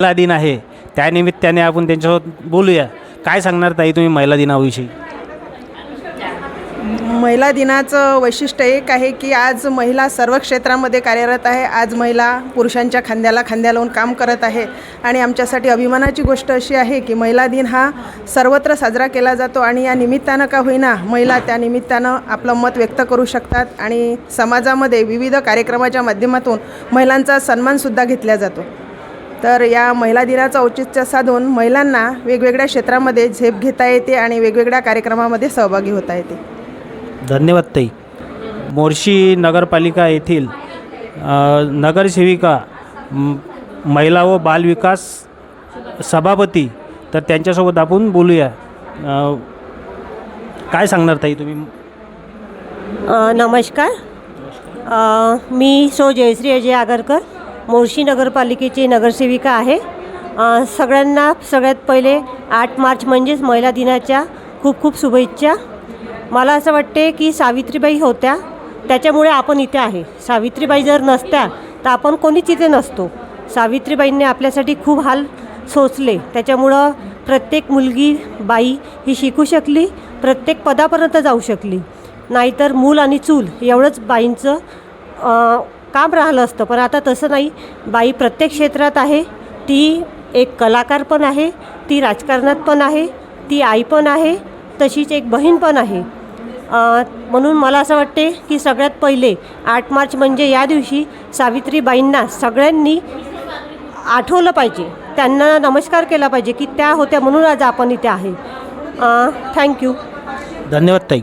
महिला दिन आहे, त्यानिमित्ताने आपण त्यांच्यासोबत बोलूया. काय सांगणार ताई तुम्ही महिला दिनाविषयी? महिला दिनाचं वैशिष्ट्य एक आहे की आज महिला सर्व क्षेत्रामध्ये कार्यरत आहे. आज महिला पुरुषांच्या खांद्याला खांद्या लावून काम करत आहे आणि आमच्यासाठी अभिमानाची गोष्ट अशी आहे की महिला दिन हा सर्वत्र साजरा केला जातो आणि या निमित्तानं का होईना महिला त्या निमित्तानं आपलं मत व्यक्त करू शकतात आणि समाजामध्ये विविध कार्यक्रमाच्या माध्यमातून महिलांचा सन्मानसुद्धा घेतला जातो. तर या महिला दिनाचं औचित्य साधून महिलांना वेगवेगळ्या क्षेत्रामध्ये झेप घेता येते आणि वेगवेगळ्या कार्यक्रमामध्ये सहभागी होता येते. धन्यवाद ताई. मोर्शी नगरपालिका येथील नगरसेविका महिला व बालविकास सभापती, तर त्यांच्यासोबत आपण बोलूया. काय सांगणार ताई तुम्ही? नमस्कार. मी जयश्री अजय आगरकर, मोर्शी नगरपालिकेची नगरसेविका आहे. सगळ्यांना सगळ्यात पहिले 8 मार्च म्हणजेच महिला दिनाच्या खूप खूप शुभेच्छा. मला असं वाटते की सावित्रीबाई होत्या त्याच्यामुळे आपण इथे आहे. सावित्रीबाई जर नसत्या तर आपण कोणीच इथे नसतो. सावित्रीबाईंनी आपल्यासाठी खूप हाल सोसले, त्याच्यामुळं प्रत्येक मुलगी बाई ही शिकू शकली, प्रत्येक पदापर्यंत जाऊ शकली. नाहीतर मूल आणि चूल एवढंच बाईंचं काम राहिलं असतं. पण आता तसं नाही. बाई प्रत्येक क्षेत्रात आहे. ती एक कलाकार पण आहे, ती राजकारणात पण आहे, ती आई पण आहे, तशीच एक बहीण पण आहे. म्हणून मला असं वाटते की सगळ्यात पहिले 8 मार्च म्हणजे या दिवशी सावित्रीबाईंना सगळ्यांनी आठवलं पाहिजे, त्यांना नमस्कार केला पाहिजे की त्या होत्या म्हणून आज आपण इथे आहे. थँक्यू. धन्यवाद ताई.